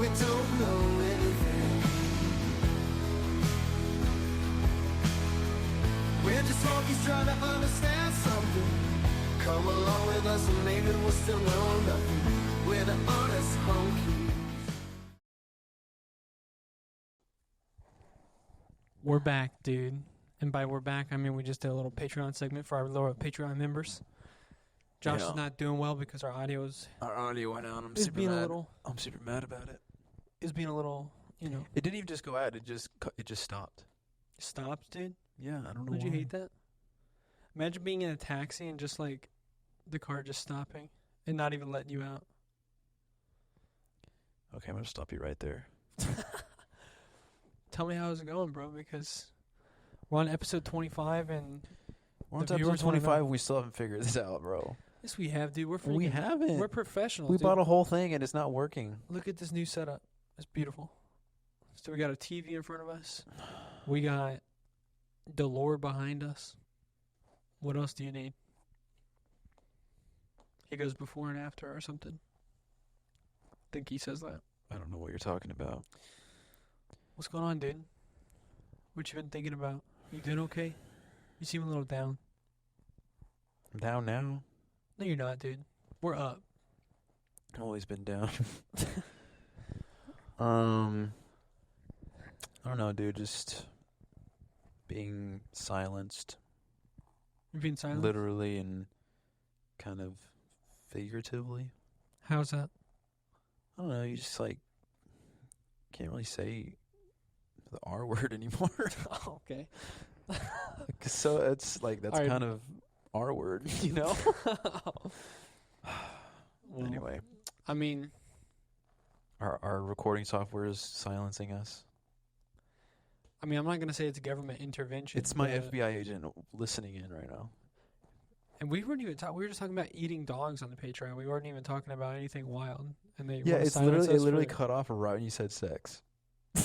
we don't know anything. We're just monkeys trying to understand something. Come along with us and maybe we'll still know nothing. We're the honest honkies. We're back, dude. And by we're back, I mean we just did a little Patreon segment for our lower Patreon members. Josh is not doing well because our audio went out. I'm is super being mad. a little. I'm super mad about it. Is being a little, It didn't even just go out. It just stopped. stopped, dude. Yeah, I don't know. Would why. you hate that? Imagine being in a taxi and just like the car just stopping and not even letting you out. Okay, I'm gonna stop you right there. Tell me how's it going, bro? Because we're on episode 25 and We're on the to episode viewers wanna 25 know. and we still haven't figured this out, bro. yes, we have, dude. We're We freaking- haven't. We're professionals. We dude. bought a whole thing and it's not working. Look at this new setup. It's beautiful. So we got a TV in front of us. We got the Lord behind us. What else do you need? He goes before and after or something. Think he says that. I don't know what you're talking about. What's going on, dude? What you been thinking about? You doing okay? You seem a little down. I'm down now. No, you're not, dude. We're up. I've always been down. I don't know, dude. Just being silenced, You're being silent? literally and kind of figuratively. How's that? I don't know. You just like can't really say the R word anymore. Oh, okay. So it's like that's All right. kind of R word, you know. Well, Anyway, I mean, our recording software is silencing us. I'm not going to say it's government intervention. It's my but- FBI agent listening in right now. And we weren't even talking. We were just talking about eating dogs on the Patreon. We weren't even talking about anything wild. And they Yeah, wanna it's silence literally it us literally for- cut off right when you said sex.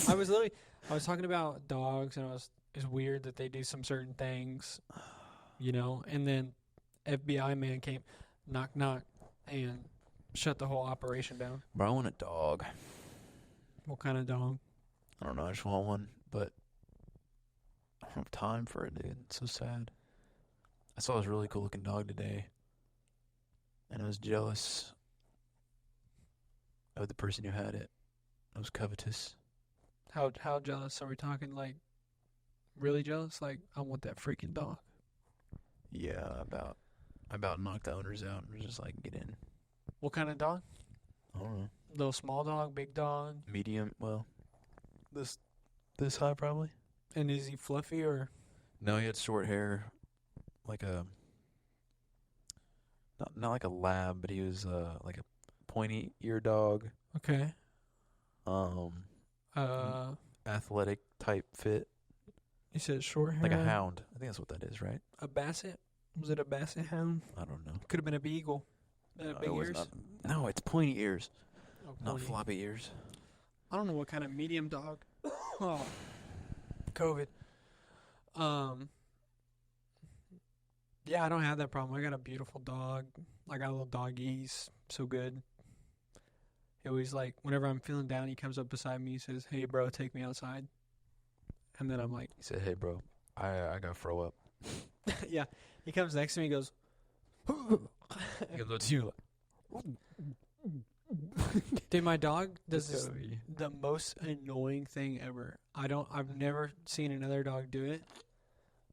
I was talking about dogs, and it's weird that they do some certain things, And then FBI man came, knock knock, and shut the whole operation down. Bro, I want a dog. What kind of dog? I don't know. I just want one, but I don't have time for it, dude. It's so sad. I saw this really cool looking dog today, and I was jealous of the person who had it. I was covetous. How jealous are we talking? Like, really jealous? Like, I want that freaking dog. Yeah, I about knocked the owners out and was just like, get in. What kind of dog? I don't know. Little small dog, big dog? Medium, well, this high probably. And is he fluffy or? No, he had short hair, like a not like a lab, but he was like a pointy ear dog. Okay. Athletic type fit, You said short hair? like a hound. I think that's what that is, right? A basset? Was it a basset hound? I don't know. Could have been a beagle. No, Big it was ears? not- no, it's pointy ears, Oh, not pony. floppy ears. I don't know what kind of medium dog. Oh, COVID. Yeah, I don't have that problem. I got a beautiful dog. I got a little doggy. He's so good. He always whenever I'm feeling down, he comes up beside me. He says, "Hey, bro, take me outside." And then I'm like, He said, "Hey, bro, I gotta throw up." yeah. He comes next to me. He goes, He goes to you. dude, my dog does this Like, the most annoying thing ever. I've never seen another dog do it.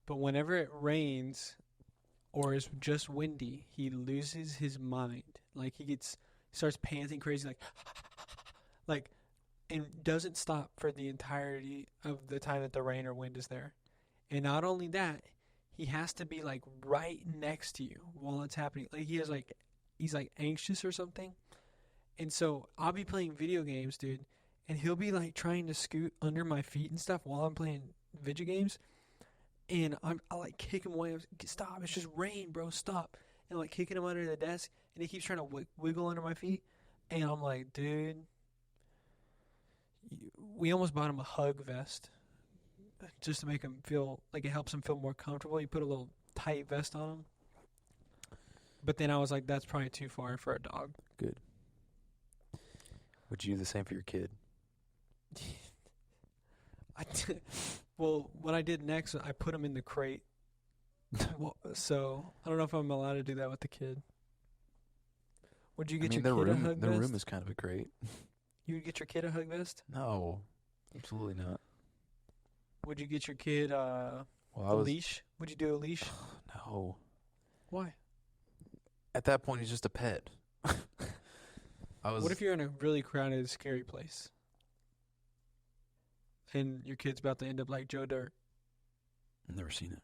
But whenever it rains or it's just windy, he loses his mind. Like he starts panting crazy like and doesn't stop for the entirety of the time that the rain or wind is there. And not only that, he has to be right next to you while it's happening. Like he's anxious or something. And so I'll be playing video games, dude, and he'll be trying to scoot under my feet and stuff while I'm playing video games. And I kick him away. I'm like, stop! It's just rain, bro. Stop! And kicking him under the desk, and he keeps trying to wiggle under my feet. And I'm like, dude, we almost bought him a hug vest just to make him feel like it helps him feel more comfortable. You put a little tight vest on him. But then I was like, that's probably too far for a dog. Good. Would you do the same for your kid? Well, what I did next, I put him in the crate. So I don't know if I'm allowed to do that with the kid. Would you get your kid a hug their vest? room is kind of a crate. You would get your kid a hug vest? No, absolutely not. Would you get your kid a Well, leash? Would you do a leash? No. Why? At that point, he's just a pet. What if you're in a really crowded, scary place, and your kid's about to end up like Joe Dirt? I've never seen it.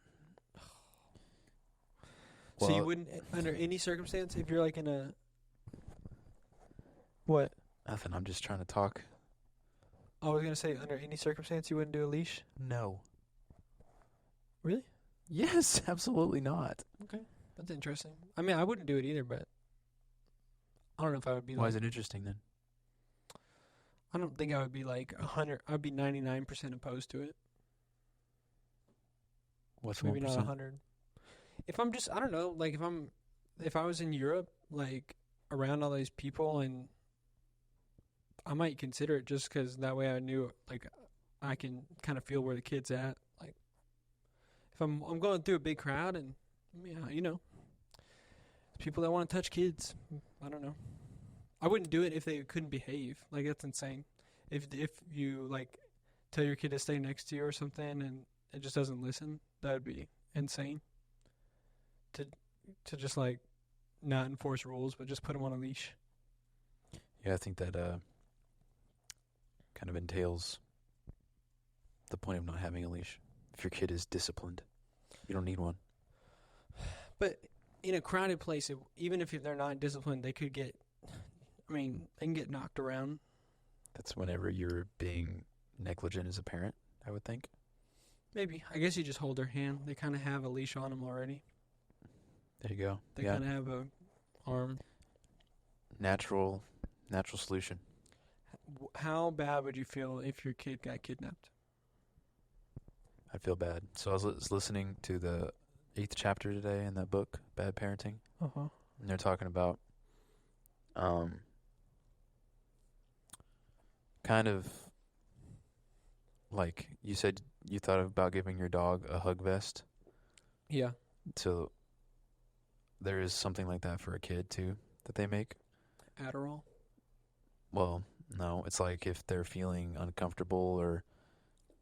So you wouldn't, under any circumstance, if you're like in a... What? Nothing. I'm just trying to talk. I was going to say, under any circumstance, you wouldn't do a leash? No. Really? Yes, absolutely not. Okay. That's interesting. I mean, I wouldn't do it either, but I don't know if I would be Why like... is it interesting then? I don't think I would be like 100... I'd be 99% opposed to it. What's Maybe 1%? not 100. If I'm just... I don't know. Like, if I was in Europe, like, around all these people, and I might consider it just because that way I knew, like, I can kind of feel where the kid's at. Like, if I'm going through a big crowd and, yeah, you know, people that want to touch kids. I don't know. I wouldn't do it if they couldn't behave. Like, that's insane. If you, like, tell your kid to stay next to you or something and it just doesn't listen, that would be insane. To just, like, not enforce rules, but just put them on a leash. Yeah, I think that kind of entails the point of not having a leash. If your kid is disciplined, you don't need one. But in a crowded place, even if they're not disciplined, they could get... I mean, they can get knocked around. That's whenever you're being negligent as a parent, I would think. Maybe. I guess you just hold their hand. They kind of have a leash on them already. There you go. They kind of have a arm. Natural solution. How bad would you feel if your kid got kidnapped? I'd feel bad. So I was listening to the 8th chapter today in that book, Bad Parenting. Uh-huh. And they're talking about kind of like you said you thought about giving your dog a hug vest. Yeah. So there is something like that for a kid too that they make. Adderall? Well, no, it's like if they're feeling uncomfortable or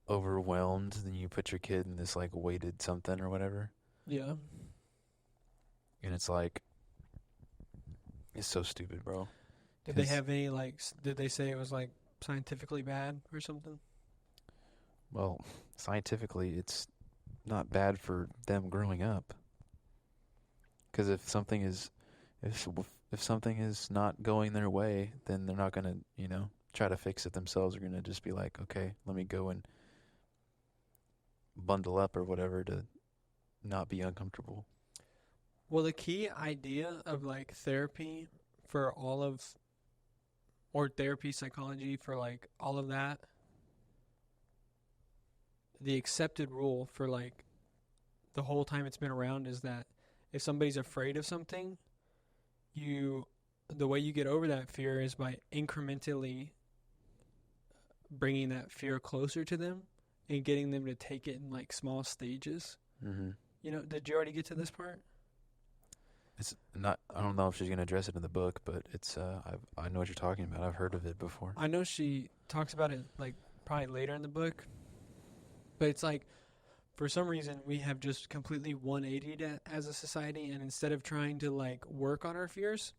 overwhelmed, then you put your kid in this like weighted something or whatever. Yeah. And it's like, it's so stupid, bro. Did they have any, like, did they say it was, like, scientifically bad or something? Well, scientifically, it's not bad for them growing up. Because if something is not going their way, then they're not going to, you know, try to fix it themselves. They're going to just be like, okay, let me go and bundle up or whatever to not be uncomfortable. Well, the key idea of, like, therapy for all of, or therapy psychology for, like, all of that, the accepted rule for, like, the whole time it's been around is that if somebody's afraid of something, the way you get over that fear is by incrementally bringing that fear closer to them and getting them to take it in, like, small stages. Mm-hmm. You know, did you already get to this part? It's not. I don't know if she's going to address it in the book, but it's. I know what you're talking about. I've heard of it before. I know she talks about it, like, probably later in the book. But it's like, for some reason, we have just completely 180'd as a society, and instead of trying to, like, work on our fears,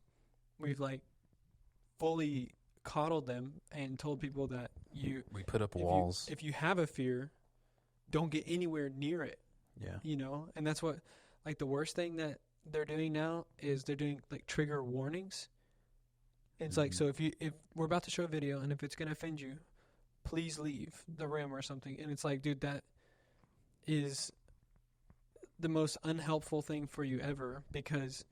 we've, like, fully coddled them and told people that we put up walls. If you have a fear, don't get anywhere near it. Yeah. You know? And that's what, like, the worst thing that they're doing now is they're doing, like, trigger warnings. It's like, so if we're about to show a video and if it's going to offend you, please leave the room or something. And it's like, dude, that is the most unhelpful thing for you ever, because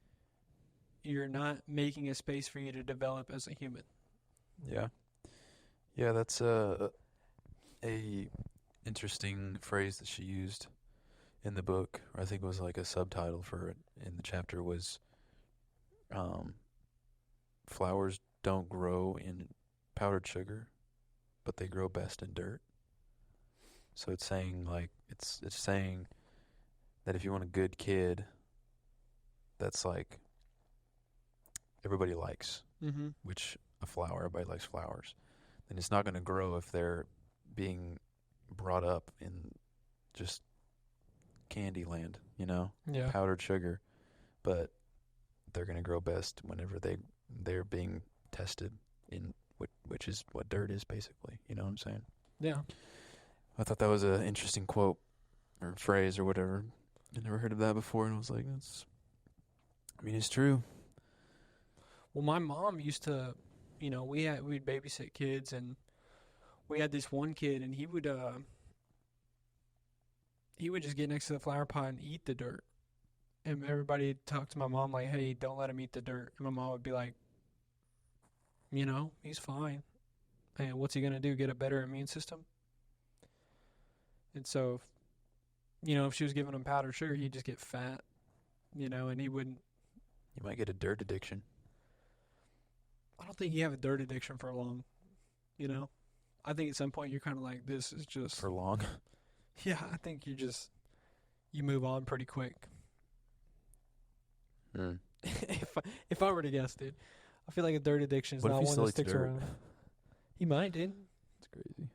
you're not making a space for you to develop as a human. Yeah. Yeah, that's a interesting phrase that she used in the book, or I think it was like a subtitle for it in the chapter, was flowers don't grow in powdered sugar, but they grow best in dirt. So it's saying like it's saying that if you want a good kid, that's like everybody likes, Mm-hmm. which a flower, everybody likes flowers, then it's not going to grow if they're being brought up in just candy land, Yeah. powdered sugar. But they're going to grow best whenever they're being tested in which is what dirt is basically. You know what I'm saying? Yeah. I thought that was an interesting quote or phrase or whatever. I never heard of that before, and I was like, it's true. Well, my mom used to, we'd babysit kids, and we had this one kid, and he would just get next to the flower pot and eat the dirt. And everybody would talk to my mom like, "Hey, don't let him eat the dirt." And my mom would be like, he's fine. And what's he gonna do? Get a better immune system? And so, if she was giving him powdered sugar, he'd just get fat, and he wouldn't. You might get a dirt addiction. I don't think you have a dirt addiction for long, I think at some point you're kind of like, this is just... For long? Yeah, I think you move on pretty quick. Mm. If I were to guess, dude, I feel like a dirt addiction is What if not he one still that eats sticks dirt? around. He might, dude. It's crazy.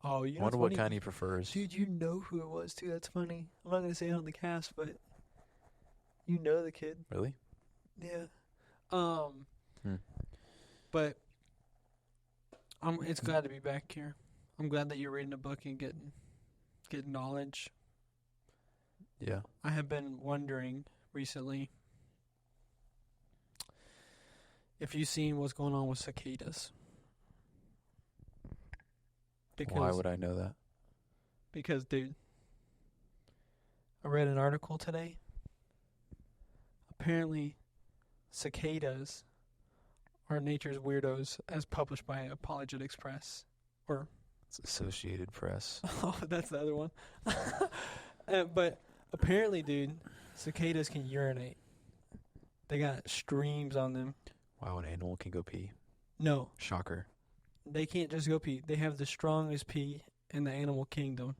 Oh, I wonder what kind he prefers. Dude, you know who it was, too. That's funny. I'm not going to say it on the cast, but you know the kid. Really? Yeah. But it's glad to be back here. I'm glad that you're reading a book and getting knowledge. Yeah. I have been wondering recently if you've seen what's going on with cicadas. Why would I know that? Because, dude, I read an article today. Apparently, cicadas are nature's weirdos, as published by Apologetics Press. Or It's Associated Press. oh, that's the other one. But apparently, dude, cicadas can urinate. They got streams on them. Wow, an animal can go pee. No, Shocker. they can't just go pee. They have the strongest pee in the animal kingdom.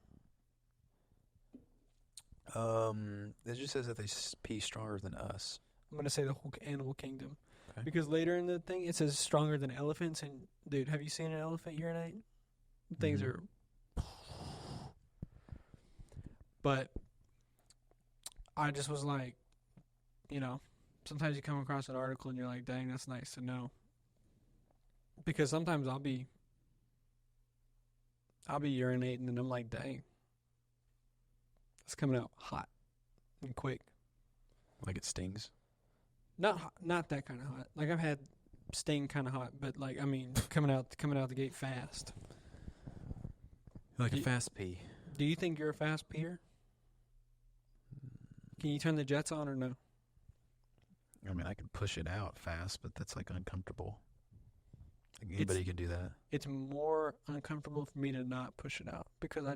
It just says that they pee stronger than us. I'm going to say the whole animal kingdom. Okay. Because later in the thing, it says stronger than elephants. And, dude, have you seen an elephant urinate? Things Mhm. are... But I just was like, sometimes you come across an article and you're like, dang, that's nice to know. Because sometimes I'll be urinating and I'm like, dang, it's coming out hot and quick. Like it stings. Not that kind of hot. Like I've had sting kind of hot, but like coming out the gate fast. Like a fast pee. Do you think you're a fast peer? Can you turn the jets on or no? I mean, I can push it out fast, but that's like uncomfortable. Like anybody can do that. It's more uncomfortable for me to not push it out because I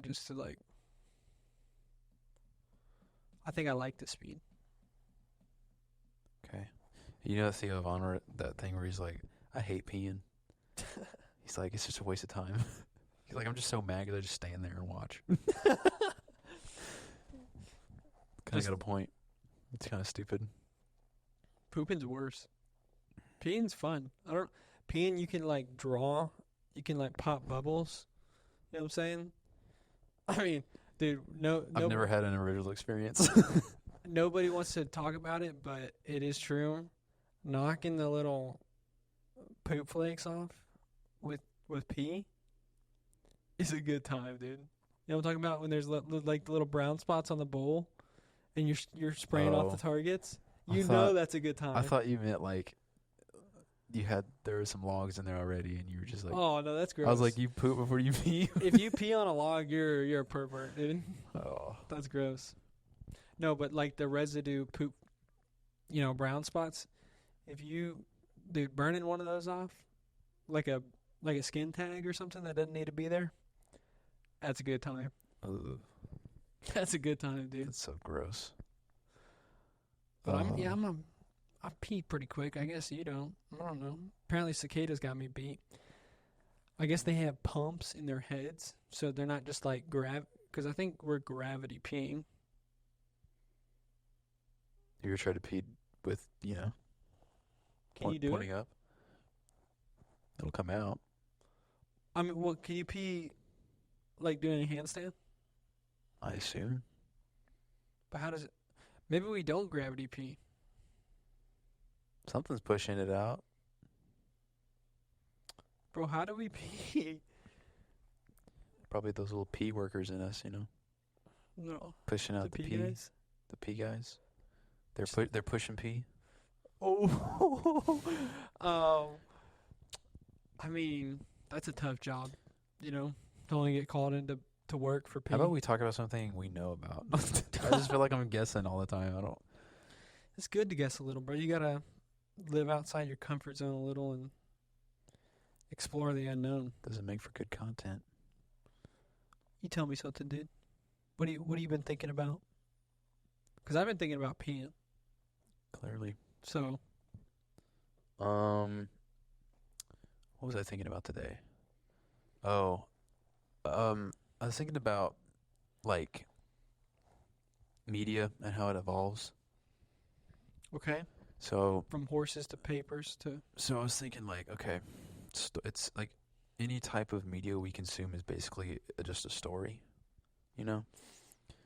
think I like the speed. Okay. You know that Theo Von, that thing where he's like, I hate peeing. He's like, it's just a waste of time. He's like, I'm just so mad because I just stand there and watch. Kind of got a point. It's kind of stupid. Pooping's worse. Peeing's fun. Peeing, you can like draw. You can like pop bubbles. You know what I'm saying? I mean, dude, I've never had an original experience. Nobody wants to talk about it, but it is true. Knocking the little poop flakes off with pee is a good time, dude. You know what I'm talking about? When there's like the little brown spots on the bowl, and you're spraying off the targets. That's a good time. I thought you meant like there were some logs in there already, and you were just like, oh no, that's gross. I was like, you poop before you pee. If you pee on a log, you're a pervert, dude. Oh, That's gross. No, but like the residue poop, brown spots. If you, dude, burning one of those off, like a skin tag or something that doesn't need to be there, that's a good time. ugh, That's a good time, dude. that's so gross. But I pee pretty quick. I guess you don't. I don't know. Apparently cicadas got me beat. I guess they have pumps in their heads, so they're not just like because I think we're gravity peeing. You ever tried to pee with, Can you do pointing it? up? It'll come out. I mean, well, can you pee like doing a handstand? I assume. But how does it? Maybe we don't gravity pee. Something's pushing it out. Bro, how do we pee? Probably those little pee workers in us, No. pushing out the pee. guys? The pee guys. They're pushing pee. Oh. I mean, that's a tough job, to only get called into work for pee. How about we talk about something we know about? I just feel like I'm guessing all the time. I don't. It's good to guess a little, bro. You gotta live outside your comfort zone a little and explore the unknown. Doesn't make for good content. You tell me something, dude. What have you been thinking about? Because I've been thinking about peeing. Clearly. So, What was I thinking about today? Oh, I was thinking about like media and how it evolves. okay. So From horses to papers to. I was thinking like, okay, it's like any type of media we consume is basically just a story,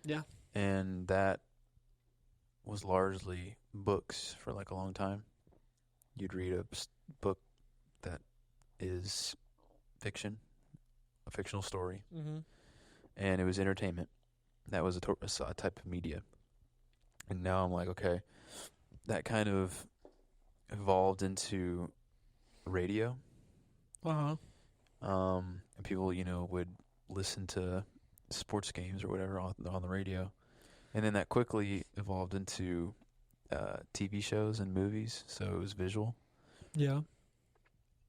Yeah. And that was largely books for like a long time. You'd read a book that is fiction, a fictional story, Mm-hmm. and it was entertainment. That was a type of media. And now I'm like, okay, that kind of evolved into radio. Uh-huh. And people, would listen to sports games or whatever on the radio. And then that quickly evolved into TV shows and movies, so it was visual. Yeah.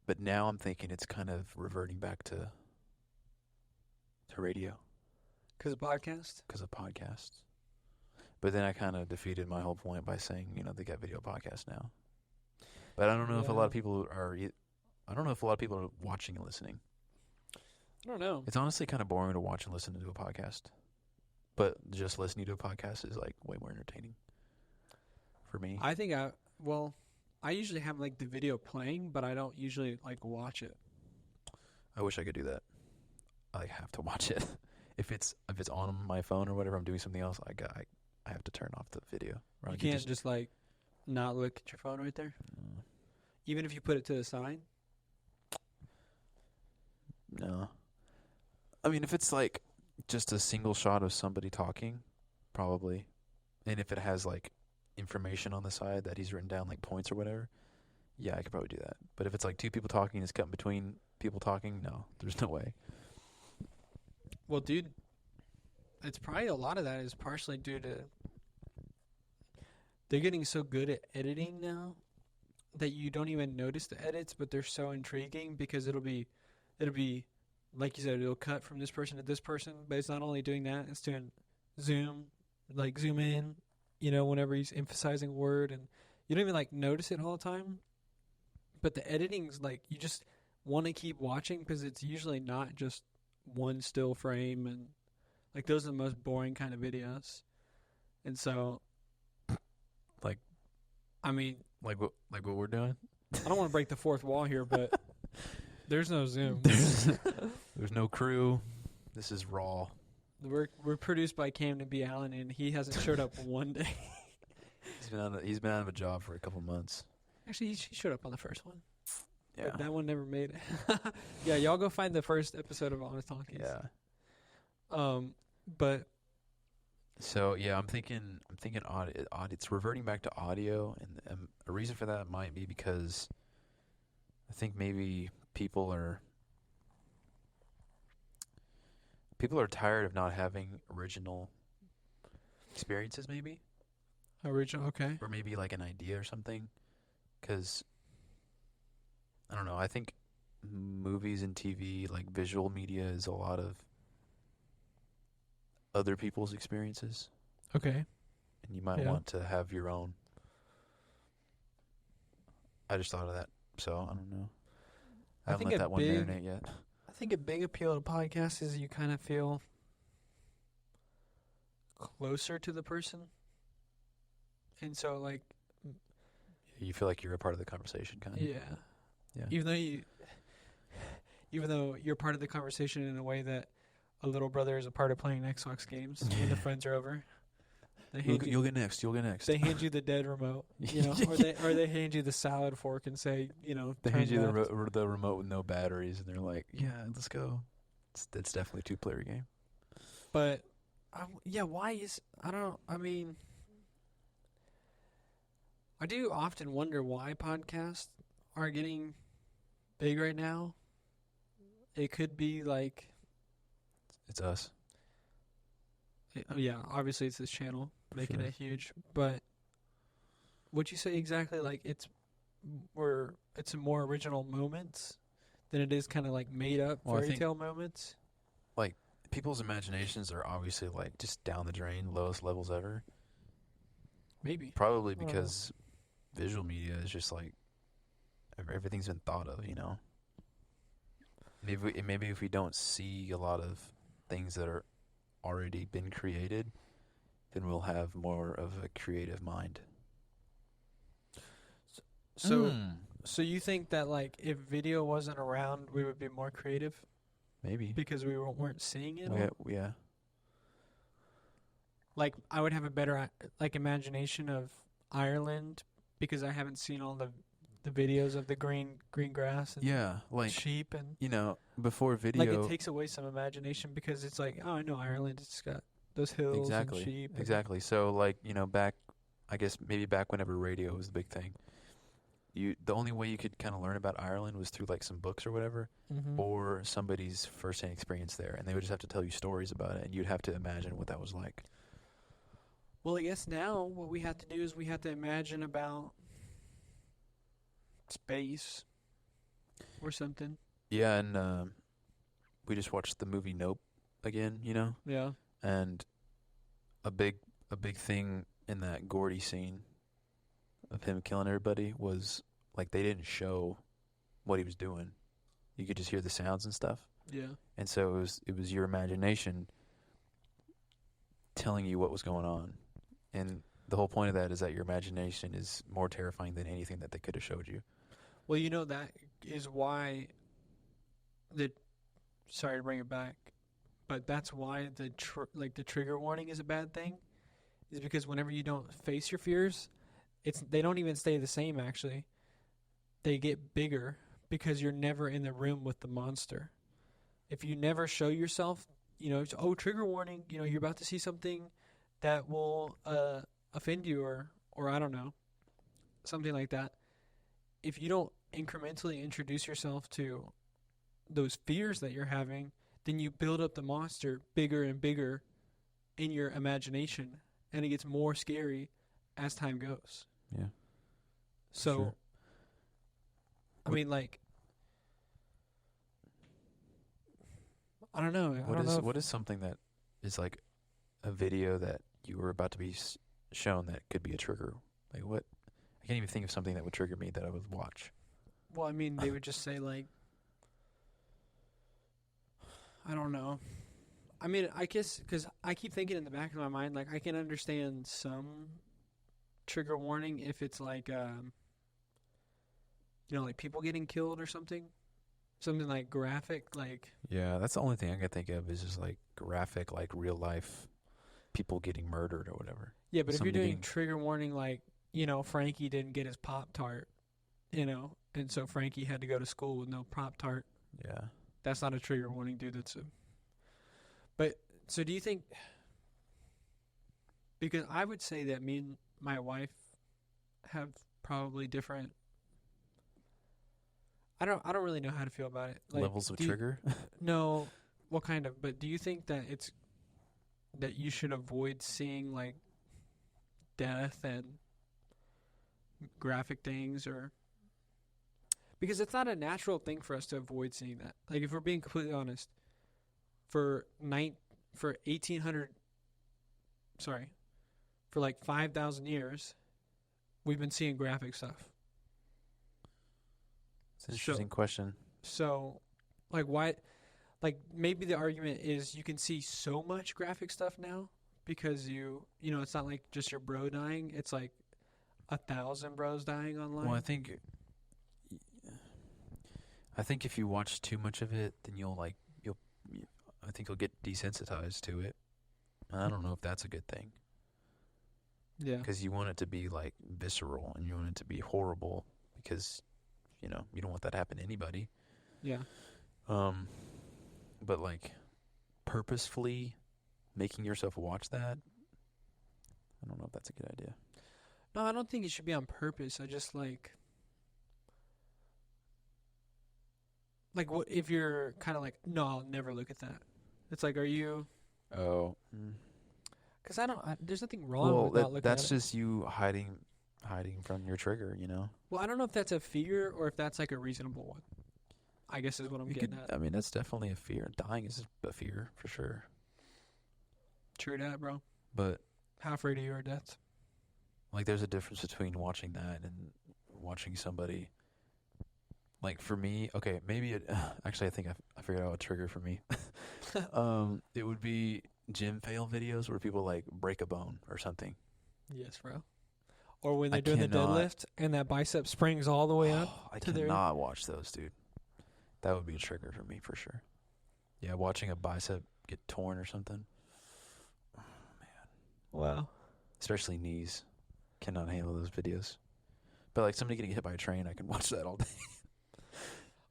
But now I'm thinking it's kind of reverting back to radio Because of podcast? because of podcasts. But then I kind of defeated my whole point by saying, they got video podcasts now. But I don't know if a lot of people are. I don't know if a lot of people are watching and listening. I don't know. It's honestly kind of boring to watch and listen to a podcast. But just listening to a podcast is like way more entertaining for me. I think I usually have like the video playing, but I don't usually like watch it. I wish I could do that. I have to watch it. If it's on my phone or whatever, I'm doing something else. I have to turn off the video. Or I You could can't just like not look at your phone right there, even if you put it to the side. No. I mean, if it's like just a single shot of somebody talking, probably. And if it has like information on the side that he's written down, like points or whatever, yeah, I could probably do that. But if it's like two people talking, it's cut between people talking, no, there's no way. Well, dude, it's probably a lot of that is partially due to they're getting so good at editing now that you don't even notice the edits, but they're so intriguing because it'll be like you said, it'll cut from this person to this person, but it's not only doing that, it's doing zoom in, whenever he's emphasizing a word, and you don't even like notice it all the time. But the editing's like you just want to keep watching because it's usually not just one still frame, and like those are the most boring kind of videos. And so, Like, I mean, like what we're doing. I don't want to break the fourth wall here, but there's no zoom. There's no crew. This is raw. We're produced by Camden B. Allen, and he hasn't showed up one day. He's been out of a job for a couple months. Actually, he showed up on the first one. Yeah. But that one never made it. Yeah, y'all go find the first episode of Honest Talkies. Yeah. But So yeah, I'm thinking audio. It's reverting back to audio, and a reason for that might be because I think maybe people are tired of not having original experiences, maybe, original, okay. or maybe like an idea or something. Because I don't know. I think movies and TV, like visual media, is a lot of other people's experiences. Okay. And you might want to have your own. I just thought of that, so I don't know. I haven't let that one marinate yet. think a big appeal to podcasts is you kind of feel closer to the person. And so, like, You feel like you're a part of the conversation, kind of. yeah. Yeah. Even though you're part of the conversation in a way that a little brother is a part of playing Xbox games when the friends are over. You'll get next. You'll get next. They hand you the dead remote, or they hand you the salad fork and say, They turn hand you left. the remote with no batteries, and they're like, "Yeah, let's go." It's definitely a 2-player game. But, why is... I don't know. I mean, I do often wonder why podcasts are getting big right now. It could be like... It's us. Yeah, obviously it's this channel making Sure. it huge. But would you say exactly like it's more original moments than it is kind of like made up Well, I fairy think- tale moments? People's imaginations are obviously like just down the drain, lowest levels ever. Maybe. Probably don't know. because visual media is just like everything's been thought of, Maybe if we don't see a lot of things that are already been created, then we'll have more of a creative mind. So so you think that like if video wasn't around, we would be more creative Maybe. because we weren't seeing it? Yeah. Like I would have a better imagination of Ireland because I haven't seen all the videos of the green grass and Yeah, like sheep and before video. like it takes away some imagination because it's like, oh, I know Ireland, it's got those hills and sheep. And Exactly. So like, back whenever radio was the big thing. The only way you could kind of learn about Ireland was through like some books or whatever, Mhm. or somebody's firsthand experience there, and they would just have to tell you stories about it, and you'd have to imagine what that was like. Well, I guess now what we have to do is we have to imagine about space or something. Yeah, and we just watched the movie Nope again, Yeah. and a big thing in that Gordy scene of him killing everybody was like they didn't show what he was doing. You could just hear the sounds and stuff. Yeah. And so it was your imagination telling you what was going on. And the whole point of that is that your imagination is more terrifying than anything that they could have showed you. Well, that is why sorry to bring it back, but that's why the trigger warning is a bad thing, is because whenever you don't face your fears, they don't even stay the same actually. They get bigger because you're never in the room with the monster. If you never show yourself, trigger warning, you're about to see something that will offend you or I don't know, something like that. If you don't incrementally introduce yourself to those fears that you're having, then you build up the monster bigger and bigger in your imagination, and it gets more scary as time goes. Yeah. So, sure. I mean, like, I don't know. What is something that is like a video that you were about to be shown that could be a trigger? Like what? I can't even think of something that would trigger me that I would watch. Well, I mean, they would just say like, I don't know. I mean, I guess because I keep thinking in the back of my mind, like I can understand some trigger warning if it's like, like people getting killed or something like graphic, like. Yeah, that's the only thing I can think of is just like graphic, like real life people getting murdered or whatever. Yeah, but if you're Somebody doing getting- trigger warning, like, Frankie didn't get his Pop-Tart, and so Frankie had to go to school with no Pop-Tart. Yeah. That's not a trigger warning, dude. But, so do you think, because I would say that me and my wife have probably different, I don't really know how to feel about it. Like, Levels of trigger? No, what kind of, but do you think that that you should avoid seeing, like, death and graphic things, or because it's not a natural thing for us to avoid seeing that. Like, if we're being completely honest, for 1800, for like 5,000 years, we've been seeing graphic stuff. It's an interesting question. So, like, why? like maybe the argument is you can see so much graphic stuff now because you know, it's not like just your bro dying. It's like 1,000 bros dying online. Well, I think if you watch too much of it, then I think you'll get desensitized to it. I don't know if that's a good thing. Yeah. Because you want it to be like visceral and you want it to be horrible because, you know, you don't want that to happen to anybody. Yeah. But like purposefully making yourself watch that, I don't know if that's a good idea. No, I don't think it should be on purpose. I just like what if you're kind of like, no, I'll never look at that. It's like, are you? Oh. Because there's nothing wrong with not looking that's at it. just you hiding from your trigger, you know? Well, I don't know if that's a fear or if that's like a reasonable one. I guess is what I'm getting at. I mean, that's definitely a fear. Dying is a fear, for sure. True that, bro. But how afraid are you of death? like, there's a difference between watching that and watching somebody. Like, for me, okay, maybe it... Actually, I think I figured out a trigger for me. It would be gym fail videos where people, like, break a bone or something. Yes, bro. Or when they're I doing the cannot- deadlift and that bicep springs all the way up. I to their- cannot watch those, dude. That would be a trigger for me, for sure. Yeah, watching a bicep get torn or something. Oh, man. Wow. Especially knees. Cannot handle those videos. But, like, somebody getting hit by a train, I can watch that all day.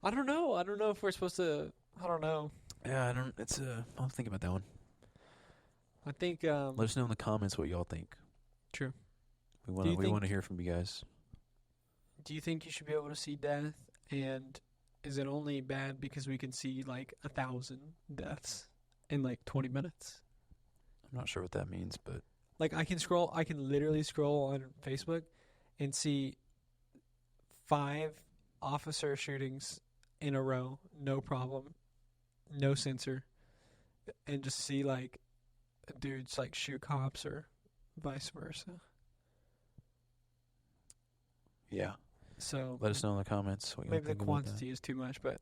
I don't know. I don't know if we're supposed to. I don't know. Yeah, I'll think about that one. I think. Let us know in the comments what y'all think. True. We want to hear from you guys. Do you think you should be able to see death? And is it only bad because we can see like 1,000 deaths in like 20 minutes? I'm not sure what that means, but Like I can literally scroll on Facebook and see 5 officer shootings in a row, no problem, no censor, and just see like dudes like shoot cops or vice versa. yeah. So Let us know in the comments what you maybe think the about that. quantity is too much, but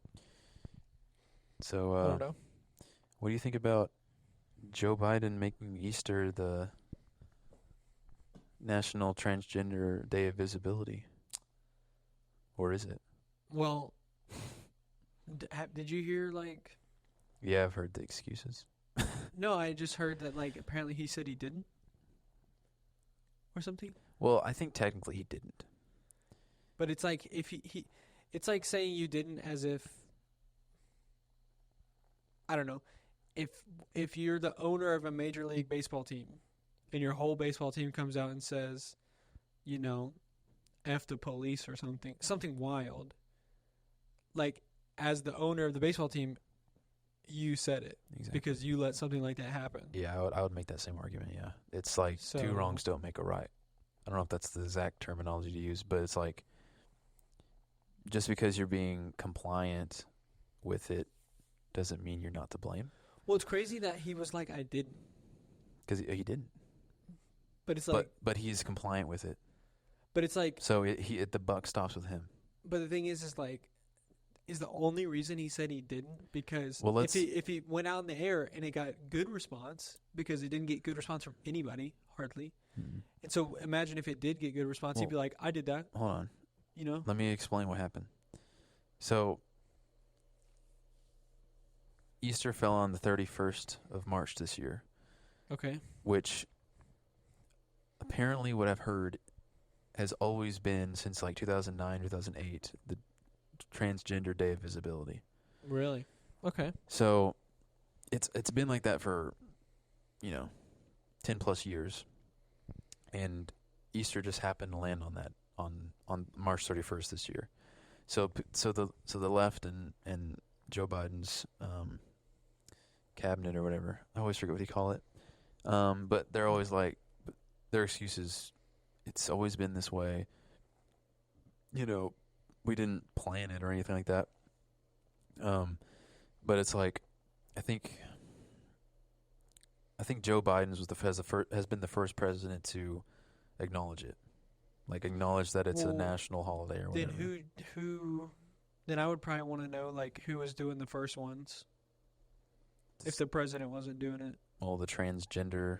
So, I don't know. what do you think about Joe Biden making Easter the National Transgender Day of Visibility? Or is it? Well, did you hear like? Yeah, I've heard the excuses. No, I just heard that like apparently he said he didn't, or something. Well, I think technically he didn't. But it's like if he it's like saying you didn't as if, I don't know, if you're the owner of a Major League Baseball team and your whole baseball team comes out and says, you know, F the police or something wild, like as the owner of the baseball team, you said it Exactly. because you let something like that happen. Yeah, I would make that same argument, yeah. It's like So- two wrongs don't make a right. I don't know if that's the exact terminology to use, but it's like just because you're being compliant with it doesn't mean you're not to blame. Well, it's crazy that he was like, I didn't. Because he didn't. But it's like, But he's compliant with it. but it's like, So the buck stops with him. but the thing is like, is the only reason he said he didn't because Well, if he went out in the air and it got good response, because it didn't get good response from anybody hardly, and so imagine if it did get good response, he'd be like, I did that, Hold on. you know? Let me explain what happened. So Easter fell on the 31st of March this year, Okay. which apparently what I've heard has always been since like 2009, 2008, the Transgender Day of Visibility. Really? Okay. So it's been like that for, 10 plus years. And Easter just happened to land on that on March 31st this year. So the left and Joe Biden's cabinet or whatever, I always forget what you call it. But they're always like, their excuse is, it's always been this way. We didn't plan it or anything like that. But it's like, I think Joe Biden's has been the first president to acknowledge it, like acknowledge that it's a Well, national holiday or whatever. Then who? Then I would probably want to know like who was doing the first ones. if the president wasn't doing it. all the transgender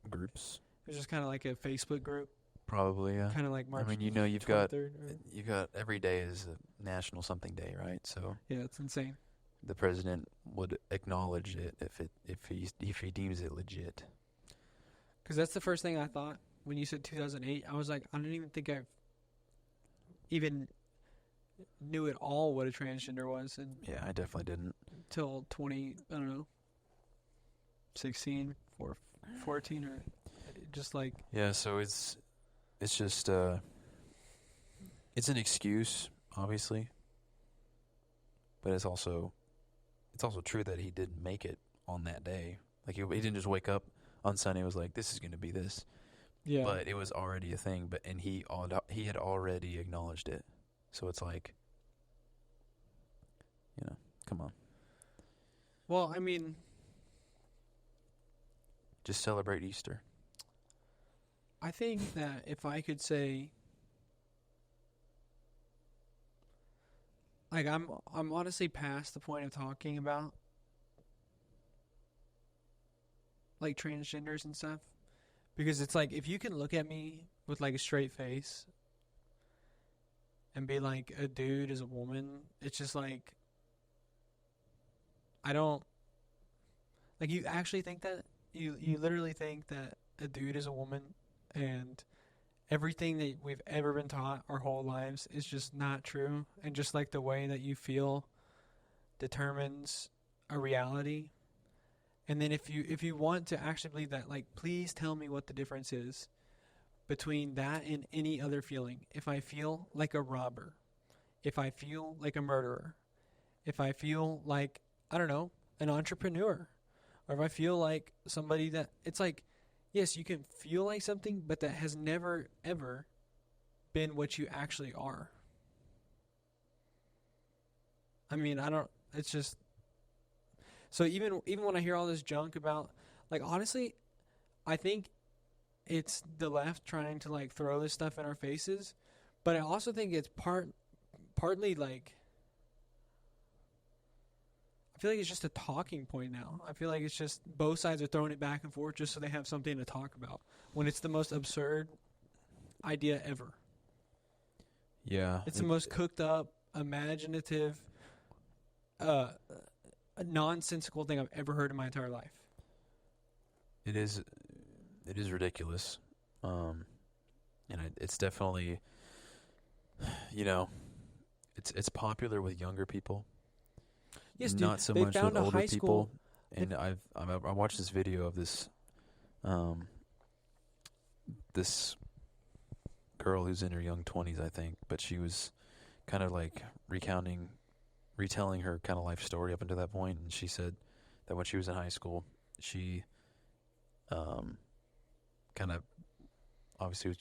groups. It was just kind of like a Facebook group, Probably, yeah. kind of like March. I mean, you've got 23rd, every day is a national something day, right? So yeah, it's insane. the president would acknowledge it if he deems it legit. Because that's the first thing I thought when you said 2008. I was like, I don't even think I've even knew at all what a transgender was Yeah, I definitely didn't. until 16 or 14 or just like. Yeah, so it's just it's an excuse, obviously, but it's also true that he didn't make it on that day. Like he didn't just wake up on Sunday and was like, this is going to be this. Yeah. But it was already a thing, and he had already acknowledged it. So it's like, come on. Well, I mean, Just celebrate Easter. I think that if I could say, like, I'm honestly past the point of talking about like transgenders and stuff, because it's like if you can look at me with like a straight face and be like a dude is a woman, it's just like I don't like you actually think that you literally think that a dude is a woman and everything that we've ever been taught our whole lives is just not true, and just like the way that you feel determines a reality. And then if you want to actually believe that, like, please tell me what the difference is between that and any other feeling. If I feel like a robber, if I feel like a murderer, if I feel like, I don't know, an entrepreneur, or if I feel like somebody that, it's like, yes, you can feel like something, but that has never, ever been what you actually are. I mean, it's just, so even when I hear all this junk about, like, honestly, I think it's the left trying to, like, throw this stuff in our faces, but I also think it's partly, like, I feel like it's just a talking point now. I feel like it's just both sides are throwing it back and forth just so they have something to talk about when it's the most absurd idea ever. Yeah. It's the most cooked up, imaginative, nonsensical thing I've ever heard in my entire life. It is ridiculous. And it's definitely, it's popular with younger people. Yes, dude. Not so they much found with a older high people. school. And I watched this video of this girl who's in her young 20s, I think, but she was kind of like retelling her kind of life story up until that point, and she said that when she was in high school, she kind of obviously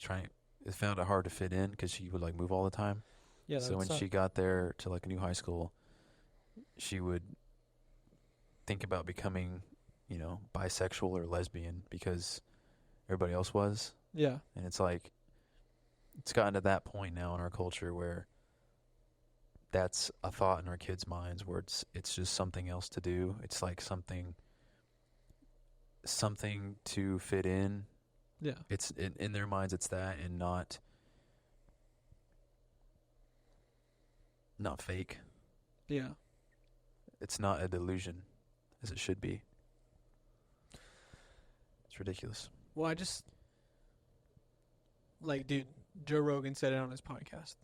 found it hard to fit in because she would like move all the time. Yeah. So when she got there to like a new high school, she would think about becoming, bisexual or lesbian because everybody else was. Yeah. And it's like, it's gotten to that point now in our culture where that's a thought in our kids' minds where it's just something else to do. It's like something to fit in. Yeah. It's in their minds it's that, and not fake. Yeah. It's not a delusion as it should be. It's ridiculous. Well, I just, like, dude, Joe Rogan said it on his podcast.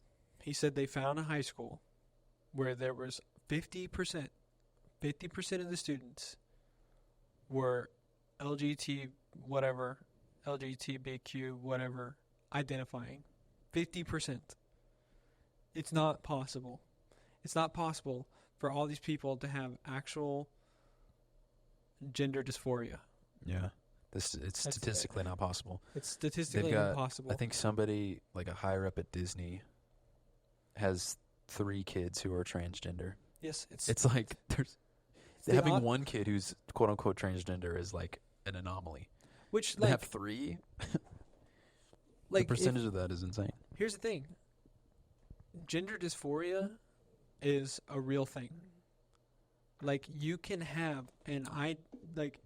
He said they found a high school where there was 50% of the students were LGBTQ, whatever, identifying. 50%. It's not possible. It's not possible for all these people to have actual gender dysphoria. Yeah. It's statistically not possible. It's statistically impossible. I think somebody, like a higher up at Disney, has 3 kids who are transgender. Yes, it's like having one kid who's quote unquote transgender is like an anomaly. Which, they like, have 3. Like, the percentage of that is insane. Here's the thing. Gender dysphoria is a real thing. Like, you can have, and I, like,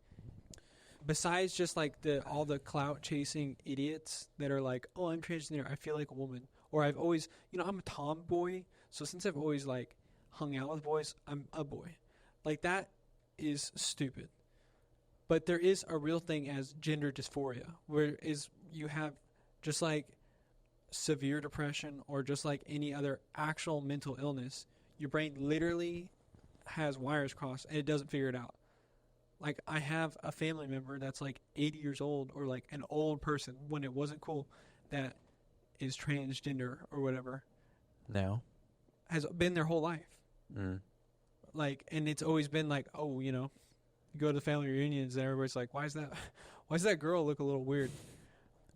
besides just, like, all the clout-chasing idiots that are like, oh, I'm transgender, I feel like a woman. Or I've always, I'm a tomboy, so since I've always, like, hung out with boys, I'm a boy. Like, that is stupid. But there is a real thing as gender dysphoria, where you have just, like, severe depression or just like any other actual mental illness, your brain literally has wires crossed and it doesn't figure it out. Like, I have a family member that's like 80 years old, or like an old person when it wasn't cool, that is transgender or whatever. Now? Has been their whole life. Like, and it's always been like, oh, you go to the family reunions and everybody's like, why does that girl look a little weird?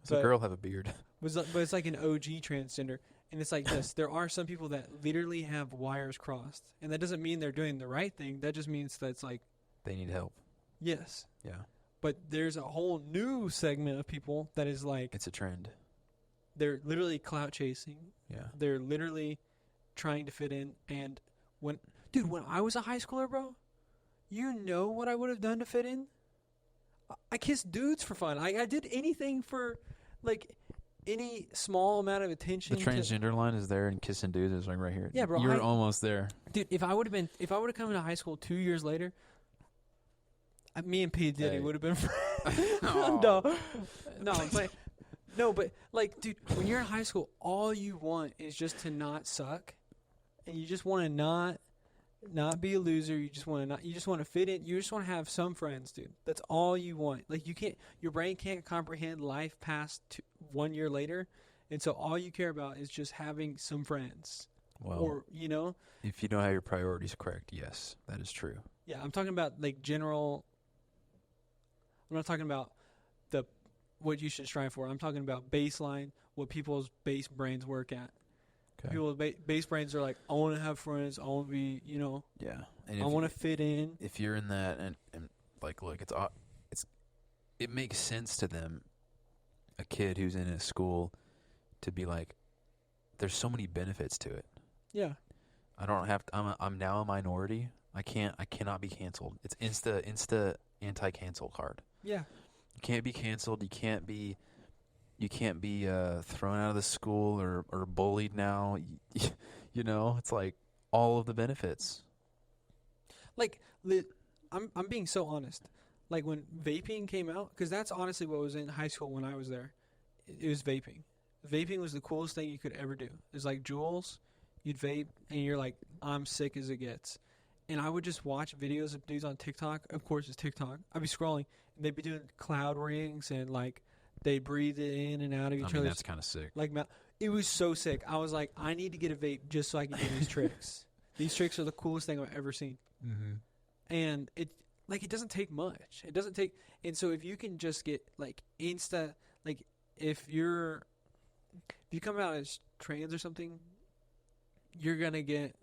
Does a girl have a beard? But it's like an OG transgender. And it's like this. There are some people that literally have wires crossed. And that doesn't mean they're doing the right thing. That just means that it's like, they need help. Yes. Yeah. But there's a whole new segment of people that is like, it's a trend. They're literally clout chasing. Yeah. They're literally trying to fit in. And when I was a high schooler, bro, you know what I would have done to fit in? I kissed dudes for fun. I did anything for, like, any small amount of attention. The transgender line is there, and kissing dudes is like right here. Yeah, bro. You're almost there. Dude, if I would have come into high school 2 years later, me and P. Diddy would have been friends. No, I'm playing. No, but, like, dude, when you're in high school, all you want is just to not suck, and you just want to not be a loser. You just want to fit in. You just want to have some friends, dude. That's all you want. Like, your brain can't comprehend life past 1 year later. And so all you care about is just having some friends. Well, or, if you don't have your priorities correct, yes, that is true. Yeah, I'm talking about, like, general. I'm not talking about what you should strive for. I'm talking about baseline, what people's base brains work at. Okay. People's base brains are like, I want to have friends. I want to be, Yeah. And I want to fit in. If you're in that, and like, look, it makes sense to them, a kid who's in a school, to be like, there's so many benefits to it. Yeah. I don't have to, I'm now a minority. I cannot be canceled. It's insta anti-cancel card. Yeah. You can't be canceled. You can't be thrown out of the school or bullied now. It's like all of the benefits. Like, I'm being so honest. Like, when vaping came out, because that's honestly what was in high school when I was there. It was vaping. Vaping was the coolest thing you could ever do. It's like Juuls. You'd vape, and you're like, I'm sick as it gets. And I would just watch videos of dudes on TikTok. Of course, it's TikTok. I'd be scrolling, and they'd be doing cloud rings, and, like, they breathe it in and out of each other. That's kind of sick. Like, it was so sick. I was like, I need to get a vape just so I can do these tricks. These tricks are the coolest thing I've ever seen. Mm-hmm. And it doesn't take much. It doesn't take. And so if you can just get, like, if you come out as trans or something, you're gonna get.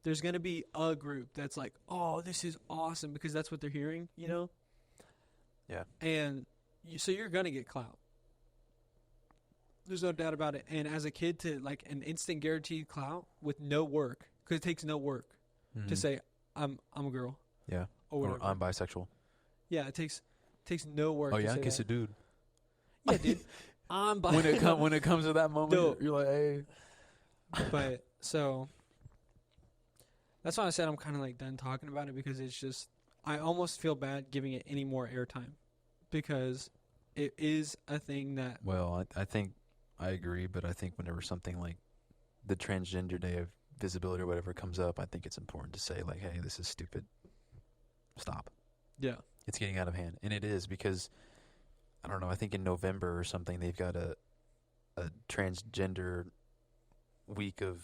There's gonna be a group that's like, oh, this is awesome, because that's what they're hearing, Yeah. And so you're gonna get clout. There's no doubt about it. And as a kid, to, like, an instant guaranteed clout with no work, because it takes no work to say I'm a girl. Yeah. Or I'm bisexual. Yeah, it takes no work. Oh yeah, to say kiss that. a dude. Yeah, dude. I'm bisexual. when it comes to that moment, you're like, hey. But so that's why I said I'm kind of, like, done talking about it, because it's just, I almost feel bad giving it any more airtime, because it is a thing that. Well, I think I agree, but I think whenever something like the Transgender Day of Visibility or whatever comes up, I think it's important to say, like, hey, this is stupid. Stop. Yeah. It's getting out of hand. And it is, because, I don't know, I think in November or something, they've got a transgender week of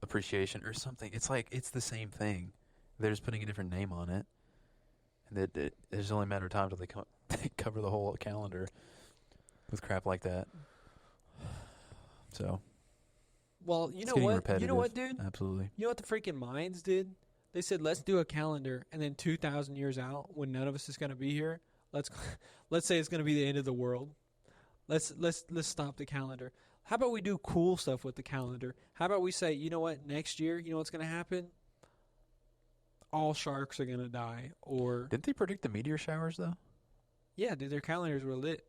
appreciation or something. It's like, it's the same thing. They're just putting a different name on it. And it's only a matter of time till they cover the whole calendar with crap like that. So. Well, you know what? Repetitive. You know what, dude? Absolutely. You know what the freaking Mayans did? They said, let's do a calendar, and then 2,000 years out, when none of us is going to be here, let's say it's going to be the end of the world. Let's stop the calendar. How about we do cool stuff with the calendar? How about we say, you know what, next year, you know what's going to happen? all sharks are gonna die, or Didn't they predict the meteor showers though? yeah, dude, their calendars were lit.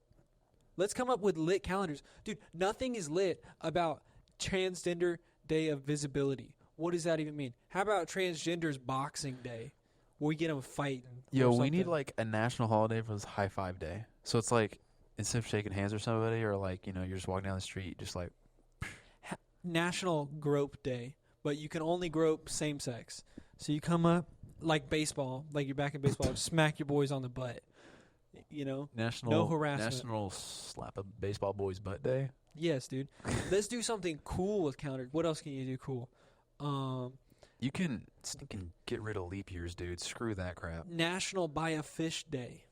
Let's come up with lit calendars, dude. Nothing is lit about Transgender Day of Visibility. What does that even mean? How about Transgenders Boxing Day, where we get them fighting? Yo, or we need something? like a national holiday for this high five day. So it's like instead of shaking hands with somebody, or like you're just walking down the street, just like National Grope Day, but you can only grope same sex. So you come up like baseball, like you're back in baseball, smack your boys on the butt. You know? national harassment. National slap a baseball boy's butt day. Yes, dude. Let's do something cool with calendars. What else can you do cool? You can stinking get rid of leap years, dude. Screw that crap. National Buy a Fish Day.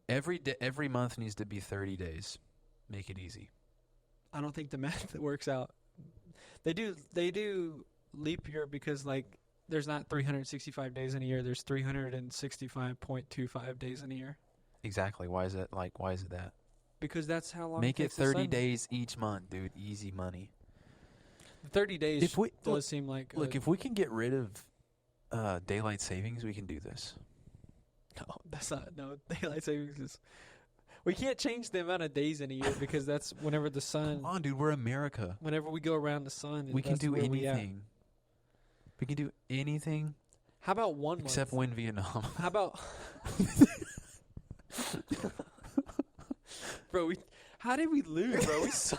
Every month needs to be 30 days. Make it easy. I don't think the math works out. They do leap year because like there's not 365 days in a year. There's 365.25 days in a year. Exactly. Why is it that? Because that's how long. Make it it takes the 30 sun. days each month, dude. Easy money. 30 days If we does seem like. Look, if we can get rid of daylight savings, we can do this. No, that's not. No, daylight savings is. We can't change the amount of days in a year because that's whenever the sun. Come on, dude. We're America. Whenever we go around the sun, We can that's do where we at. anything. We can do anything How about 1 month? except win Vietnam. How about, bro? How did we lose, bro? We saw.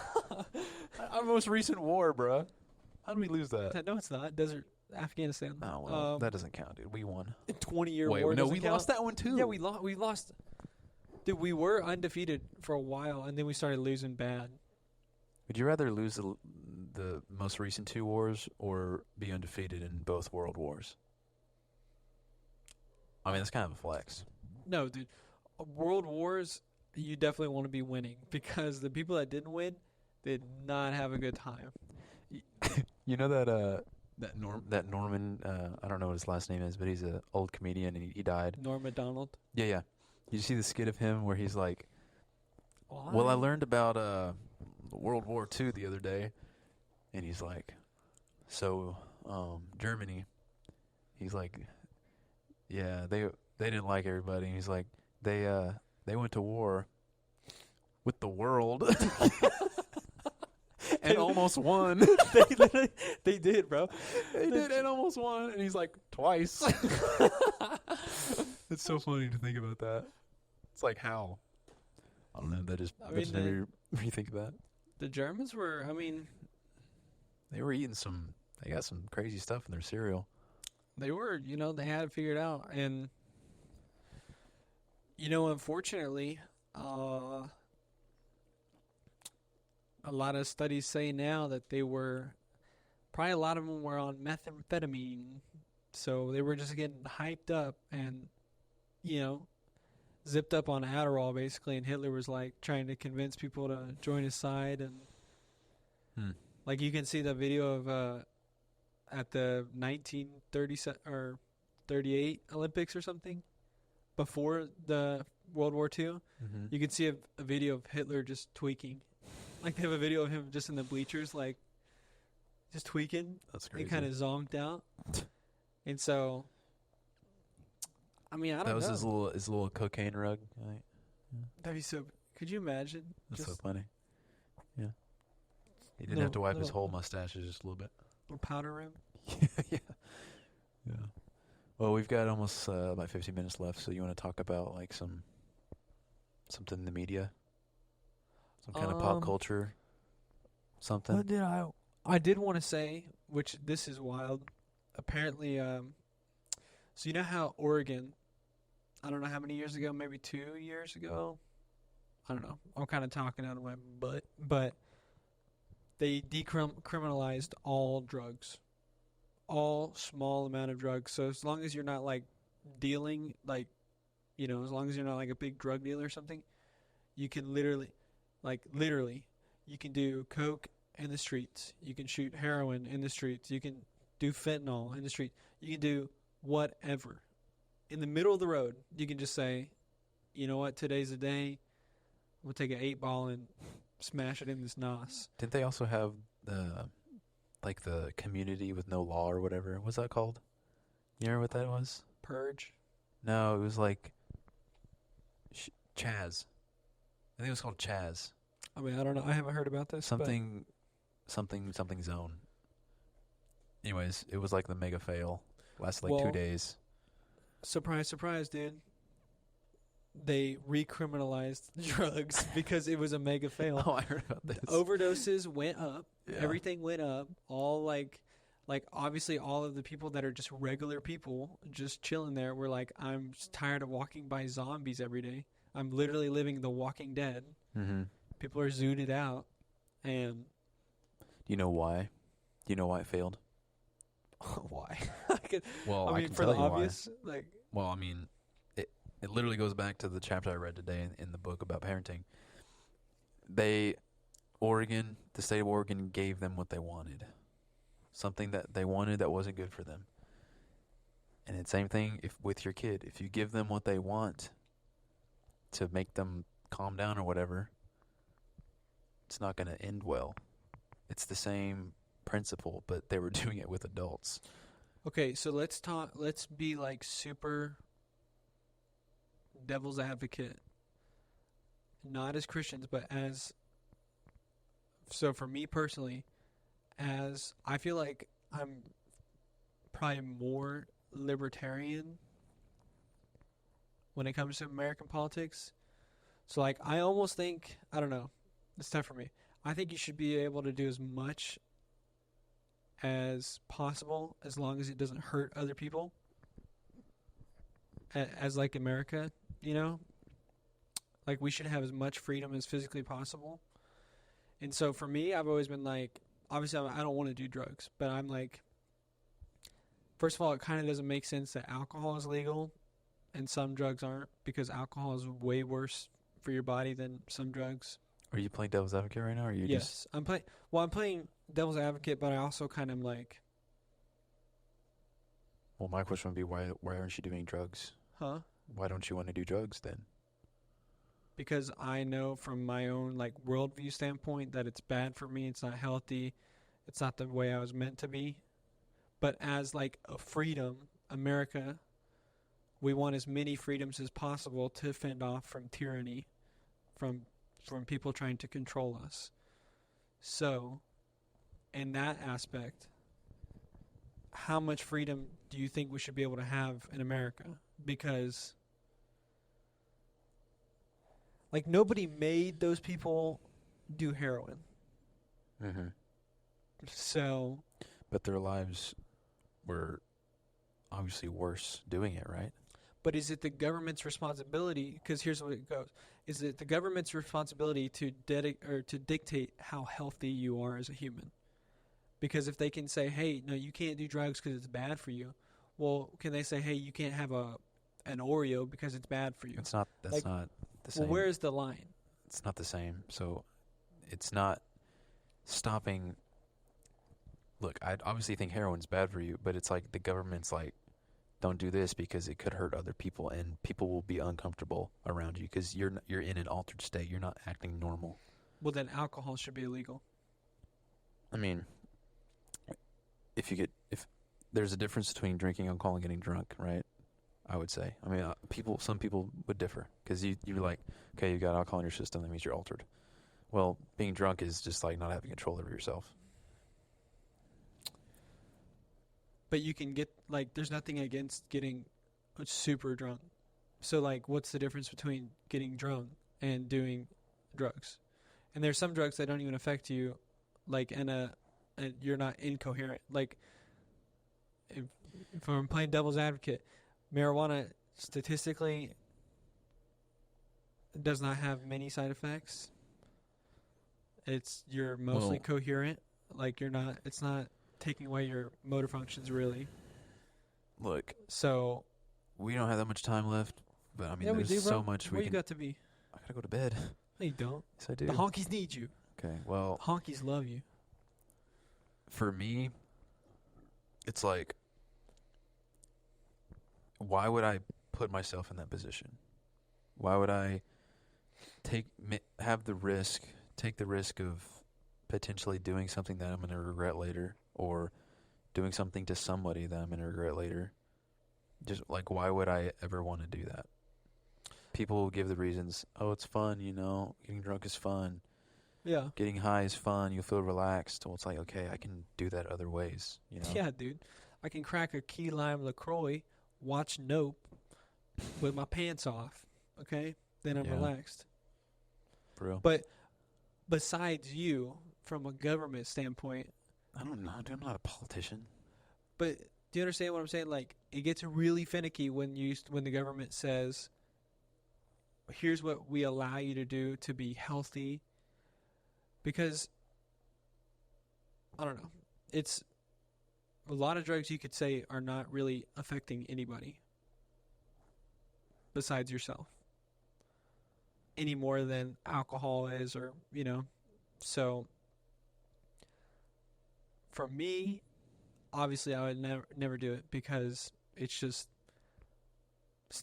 Our most recent war, bro. How did we lose that? No, it's not. Desert Afghanistan. Oh, well, that doesn't count, dude. We won. 20-year Wait, war. no, doesn't we count? lost that one too. Yeah, we lost. Dude, we were undefeated for a while, and then we started losing bad. Would you rather lose the most recent 2 wars or be undefeated in both world wars? I mean, that's kind of a flex. No, dude. World wars, you definitely want to be winning because the people that didn't win did not have a good time. You know that Norman, I don't know what his last name is, but he's an old comedian and he died. Norm Macdonald. Yeah. Did you see the skit of him where he's like, well, I learned about World War II the other day, and he's like, so Germany, he's like, yeah, they didn't like everybody, and he's like, they went to war with the world and almost won. They did, bro. They did and almost won, and he's like, twice. It's so funny to think about that. It's like, how? I don't know. That just made me rethink that. The Germans were, I mean, They were eating they got some crazy stuff in their cereal. they were, they had it figured out. And, unfortunately, a lot of studies say now that they were, probably a lot of them were on methamphetamine. So they were just getting hyped up and, zipped up on Adderall, basically. And Hitler was, like, trying to convince people to join his side. And, like, you can see the video of, at the 1937 or 38 Olympics or something, before the World War II, you can see a video of Hitler just tweaking. Like, they have a video of him just in the bleachers, like, just tweaking. That's crazy. He kind of zonked out. And so, I mean, I don't know. That was his little cocaine rug. Right? That'd be so. Could you imagine? That's Just so funny. Yeah. He didn't have to wipe his whole mustache just a little bit. little powder rim. Yeah. Well, we've got almost about 50 minutes left, so you want to talk about like something in the media, some kind of pop culture, something. What did I did want to say, which this is wild. Apparently, so you know how Oregon, I don't know how many years ago, maybe 2 years ago, I don't know. I'm kind of talking out of my butt, but they decriminalized all drugs, all small amount of drugs. So as long as you're not like dealing, like, as long as you're not like a big drug dealer or something, you can literally, you can do coke in the streets. You can shoot heroin in the streets. You can do fentanyl in the street. You can do whatever. In the middle of the road, you can just say, you know what, today's the day. We'll take an 8-ball and smash it in this nos. Didn't they also have the like the community with no law or whatever. What's that called? You remember what that was? Purge. No, it was like Chaz. I think it was called Chaz. I mean, I don't know. I haven't heard about this. Something zone. Anyways, it was like the mega fail. Lasted like 2 days. Surprise, surprise, dude. They recriminalized drugs because it was a mega fail. Oh, I heard about this. Overdoses went up. Yeah. Everything went up. All like obviously all of the people that are just regular people just chilling there were like, I'm just tired of walking by zombies every day. I'm literally living The Walking Dead. Mm-hmm. People are zooted out. And do you know why? Do you know why it failed? why? Well, I mean, I can for tell the you obvious, why. like, Well, I mean, it literally goes back to the chapter I read today in the book about parenting. The state of Oregon gave them what they wanted. Something that they wanted that wasn't good for them. And it's the same thing with your kid. If you give them what they want to make them calm down or whatever, it's not going to end well. It's the same principle, but they were doing it with adults. okay, so let's be like super devil's advocate. Not as Christians, but so for me personally, as I feel like I'm probably more libertarian when it comes to American politics. So like I almost think, I don't know, it's tough for me. I think you should be able to do as much as possible as long as it doesn't hurt other people. As like America, you know? Like we should have as much freedom as physically possible. And so for me, I've always been like, obviously I don't want to do drugs, but I'm like, first of all, it kind of doesn't make sense that alcohol is legal and some drugs aren't, because alcohol is way worse for your body than some drugs. Are you playing devil's advocate right now? Or are you Yes, I'm playing devil's advocate, but I also kind of like. Well, my question would be, why aren't you doing drugs? Huh? Why don't you want to do drugs then? Because I know from my own like worldview standpoint that it's bad for me. It's not healthy. It's not the way I was meant to be. But as like a freedom, America, we want as many freedoms as possible to fend off from tyranny, from people trying to control us. So, in that aspect, how much freedom do you think we should be able to have in America? Because, like, nobody made those people do heroin. Mm-hmm. So. But their lives were obviously worse doing it, right? But is it the government's responsibility? Because here's what it goes: is it the government's responsibility to dictate how healthy you are as a human? Because if they can say, "Hey, no, you can't do drugs because it's bad for you," well, can they say, "Hey, you can't have an Oreo because it's bad for you"? That's not the same. Well, where is the line? It's not the same. So, it's not stopping. Look, I obviously think heroin's bad for you, but it's like the government's like, don't do this because it could hurt other people, and people will be uncomfortable around you because you're in an altered state. You're not acting normal. Well, then alcohol should be illegal. I mean, if there's a difference between drinking alcohol and getting drunk, right? I would say. I mean, some people would differ because you're like, okay, you got alcohol in your system, that means you're altered. Well, being drunk is just like not having control over yourself. But you can get, like, there's nothing against getting super drunk. So, like, what's the difference between getting drunk and doing drugs? And there's some drugs that don't even affect you, like, and you're not incoherent. Like, if I'm playing devil's advocate, marijuana statistically does not have many side effects. You're mostly coherent. Like, it's not taking away your motor functions, really. Look, so we don't have that much time left, but I mean, yeah, there's so much Where you got to be? I gotta go to bed. No, you don't. Yes, I do. The honkies need you. Okay, well, Honkies love you. For me, it's like, why would I put myself in that position? Why would I take the risk of potentially doing something that I'm going to regret later, or doing something to somebody that I'm going to regret later. Just like, why would I ever want to do that? People will give the reasons, oh, it's fun, getting drunk is fun. Yeah. Getting high is fun. You'll feel relaxed. Well, it's like, okay, I can do that other ways, Yeah, dude. I can crack a key lime LaCroix, watch Nope with my pants off, okay? Then I'm relaxed. For real. But besides you, from a government standpoint... I don't know, dude. I'm not a politician. But do you understand what I'm saying? Like, it gets really finicky when the government says, here's what we allow you to do to be healthy. Because, I don't know, it's a lot of drugs you could say are not really affecting anybody besides yourself any more than alcohol is, or, so for me, obviously I would never do it because it's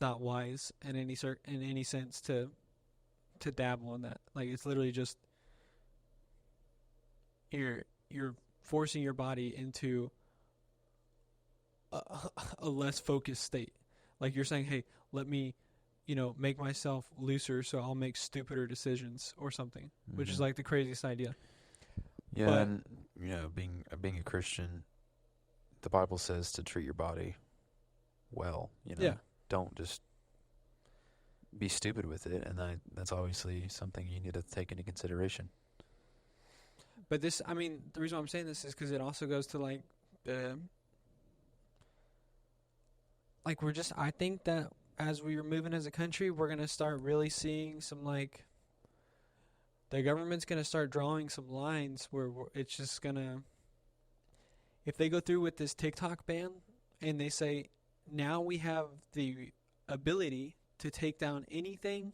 not wise in any sense to dabble in that. Like, it's literally just you're forcing your body into a less focused state. Like, you're saying, hey, let me, make myself looser so I'll make stupider decisions or something, which is like the craziest idea. Yeah, but, and, being a Christian, the Bible says to treat your body well, Yeah. Don't just be stupid with it, and that's obviously something you need to take into consideration. But the reason why I'm saying this is because it also goes to, like, I think that as we are moving as a country, we're going to start really seeing some, like, the government's going to start drawing some lines where it's just going to, if they go through with this TikTok ban and they say, now we have the ability to take down anything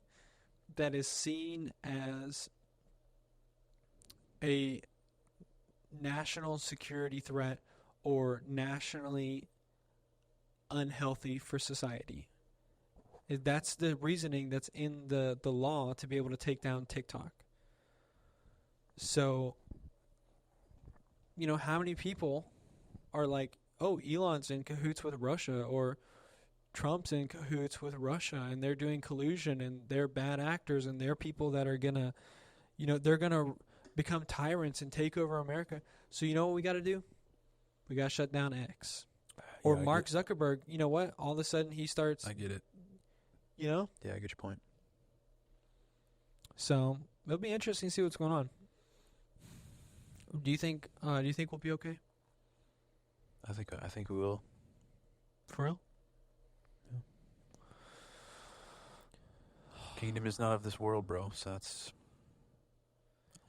that is seen as a national security threat or nationally unhealthy for society. That's the reasoning that's in the law to be able to take down TikTok. So, how many people are like, oh, Elon's in cahoots with Russia, or Trump's in cahoots with Russia, and they're doing collusion, and they're bad actors, and they're people that are going to, they're going to become tyrants and take over America. So you know what we got to do? We got to shut down X. Or Mark Zuckerberg, you know what? All of a sudden he starts... I get it. Yeah, I get your point. So it'll be interesting to see what's going on. Do you think we'll be okay? I think we will. For real? Yeah. Kingdom is not of this world, bro. So I'm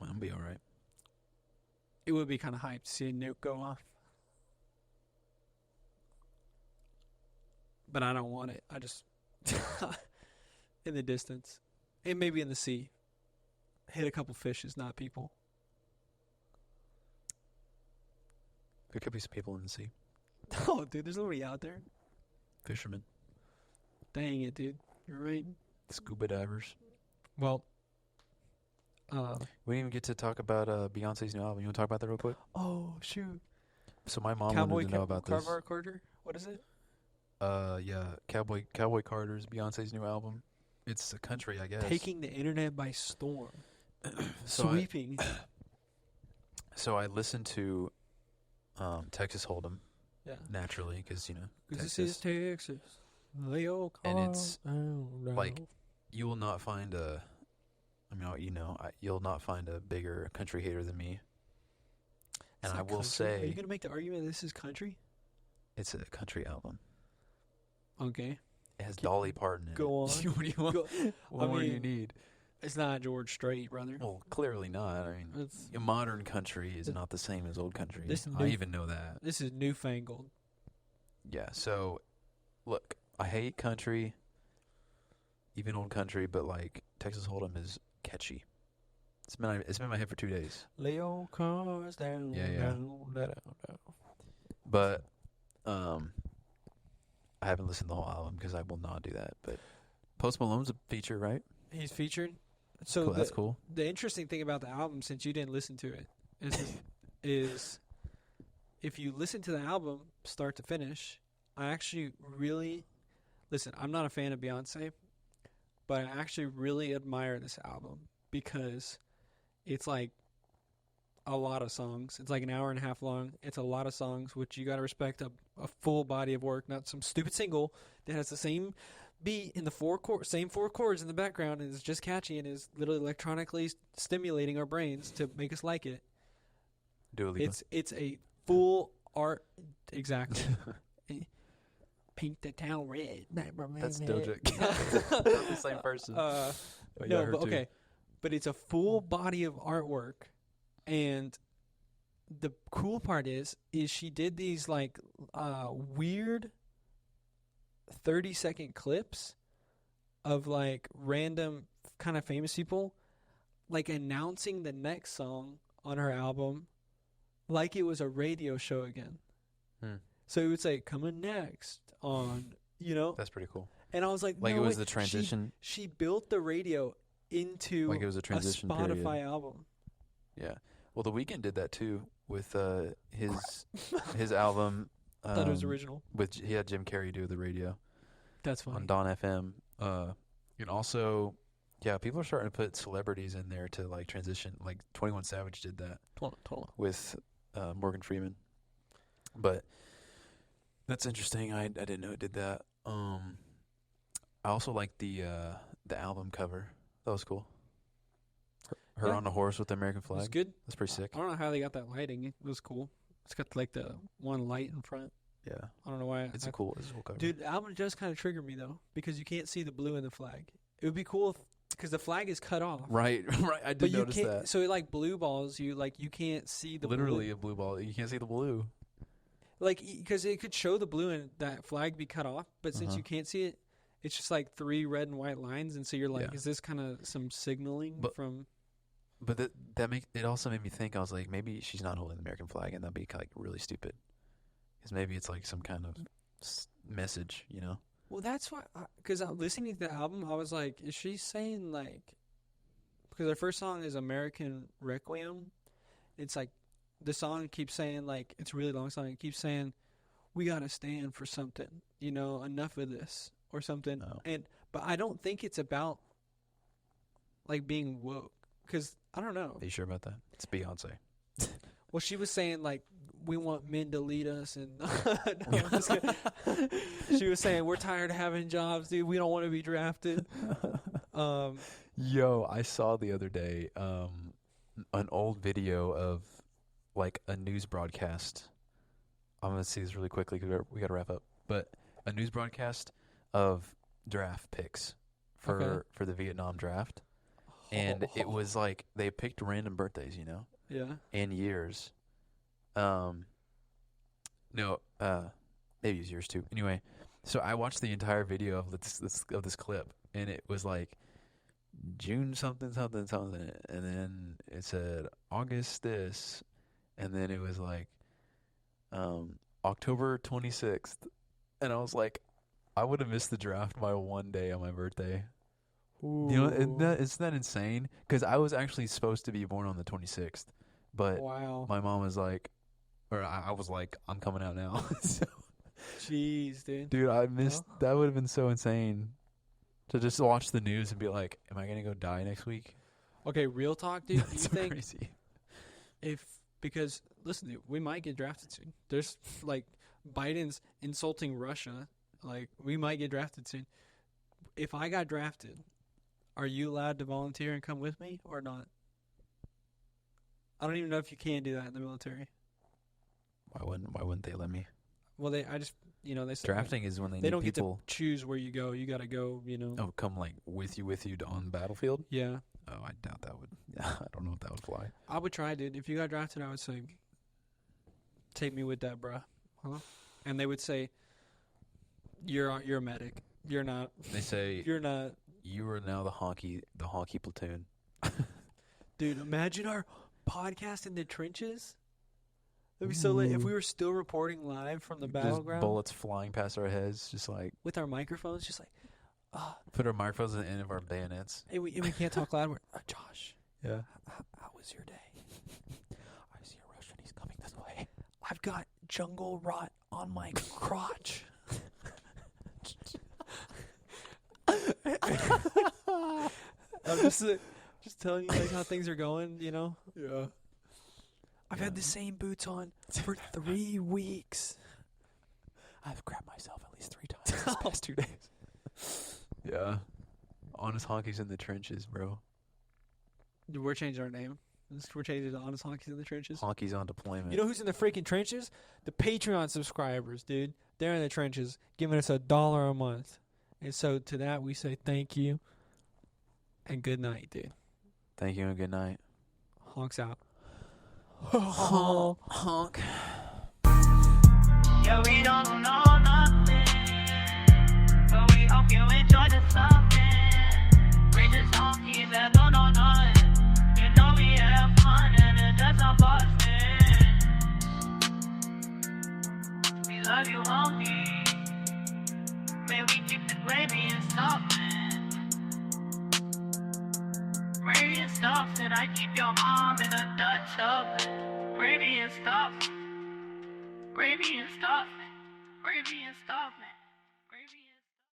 gonna be all right. It would be kind of hype to see a nuke go off, but I don't want it. I just in the distance, and maybe in the sea, hit a couple fishes, not people. There could be some people in the sea. Oh, dude, there's nobody out there. Fishermen. Dang it, dude. You're right. Scuba divers. Well, we didn't even get to talk about Beyonce's new album. You want to talk about that real quick? Oh, shoot. So my mom wanted to know about this. Cowboy Carter? What is it? Yeah, Cowboy Carter's Beyonce's new album. It's a country, I guess. Taking the internet by storm. So Sweeping. So I listened to Texas Hold'em. Yeah. Naturally, because this is Texas. Leo and it's like you will not find you'll not find a bigger country hater than me. And I will say, are you gonna make the argument this is country? It's a country album. Okay. It has Dolly Parton in it. Go on. What do you want? What more do you need? It's not George Strait, brother. Well, clearly not. I mean, modern country is not the same as old country. I even know that. This is newfangled. Yeah, so, look, I hate country, even old country, but, like, Texas Hold'em is catchy. It's been in my head for 2 days. Leo cars down, down. But, I haven't listened to the whole album because I will not do that. But Post Malone's a feature, right? He's featured. So cool, that's cool. The interesting thing about the album, since you didn't listen to it, is if you listen to the album start to finish, I actually really listen. I'm not a fan of Beyonce, but I actually really admire this album because it's like a lot of songs. It's like an hour and a half long. It's a lot of songs, which you got to respect a full body of work, not some stupid single that has the same beat in the same four chords in the background and is just catchy and is literally electronically stimulating our brains to make us like it. Dua Lipa. It's a full art. Exactly. Paint the town red. That's Doja. Not the same person. No, but okay. But it's a full body of artwork. And the cool part is she did these like weird 30-second clips of like random kind of famous people like announcing the next song on her album like it was a radio show again. So it would say coming next on, That's pretty cool. And I was like, it was the transition. She built the radio into like it was a transition Spotify period. album. Yeah. Well, The Weeknd did that too with his album. I thought it was original. He had Jim Carrey do the radio. That's funny. On Dawn FM. And also, yeah, people are starting to put celebrities in there to like transition. Like 21 Savage did that Totally. with Morgan Freeman. But that's interesting. I didn't know it did that. I also like the album cover. That was cool. Her on a horse with the American flag. It was good. That's pretty sick. I don't know how they got that lighting. It was cool. It's got like the one light in front. Yeah. I don't know why. It's a cool cover. Dude, the album does kind of trigger me though because you can't see the blue in the flag. It would be cool because the flag is cut off. Right. I did notice that. So it like blue balls you can't see the literally blue. a blue ball. You can't see the blue. Like because it could show the blue and that flag be cut off, but since you can't see it, it's just like 3 red and white lines, and so you're like, is this kind of some signaling from? But it also made me think. I was like, maybe she's not holding the American flag, and that'd be like really stupid. Because maybe it's like some kind of message, Well, that's why. Because I'm listening to the album, I was like, is she saying like? Because her first song is American Requiem. It's like the song keeps saying like it's a really long song. It keeps saying we gotta stand for something. Enough of this or something. Oh. But I don't think it's about like being woke. Because I don't know. Are you sure about that? It's Beyonce. Well, she was saying like we want men to lead us, and no, I'm just kidding. She was saying we're tired of having jobs, dude. We don't want to be drafted. Yo, I saw the other day an old video of like a news broadcast. I'm gonna see this really quickly because we got to wrap up. But a news broadcast of draft picks for the Vietnam draft. And it was like they picked random birthdays, Yeah. and years. No, maybe it was years too. Anyway, so I watched the entire video of this clip, and it was like June something, and then it said August this, and then it was like October 26th, and I was like, I would have missed the draft by one day on my birthday. Ooh. Isn't that insane? Because I was actually supposed to be born on the 26th, but my mom was like, or I was like, I'm coming out now. So, jeez, dude. Dude, I missed. That would have been so insane to just watch the news and be like, am I gonna go die next week? Okay, real talk, dude. Do you so think crazy. Because listen, dude, we might get drafted soon. There's like Biden's insulting Russia. Like we might get drafted soon. If I got drafted, are you allowed to volunteer and come with me or not? I don't even know if you can do that in the military. Why wouldn't they let me? Well, they said Drafting is when they need don't people. get to choose where you go. You got to go. Oh, come like with you on the battlefield. Yeah. Oh, I doubt that would. I don't know if that would fly. I would try, dude. If you got drafted, I would say, take me with that, bruh. Huh? And they would say, you're a medic. You're not. They say you're not. You are now the hockey platoon. Dude, imagine our podcast in the trenches. That'd be so lit if we were still reporting live from the battleground. Just bullets flying past our heads, just like with our microphones, just like put our microphones at the end of our bayonets. Hey, we can't talk loud. We're Josh. Yeah. How was your day? I see a Russian. He's coming this way. I've got jungle rot on my crotch. I'm just telling you like how things are going, you know. Yeah. I've had the same boots on for 3 weeks. I've crapped myself at least 3 times these past 2 days. Yeah. Honest Honkies in the trenches, bro. We're changing our name. We're changing to Honest Honkies in the Trenches. Honkies on deployment. You know who's in the freaking trenches? The Patreon subscribers, dude. They're in the trenches, giving us $1 a month. And so to that we say thank you and good night, dude. Thank you and good night. Honks out. Honk. Yeah, we don't know nothing, but we hope you enjoy the something. We just honkies that don't know nothing. You know we have fun and it does not bust it. We love you, honky. May we keep the gravy and stuff, man. Gravy and stuff, and I keep your mom in a Dutch oven. Gravy and stuff. Gravy and stuff. Gravy and stuff, man.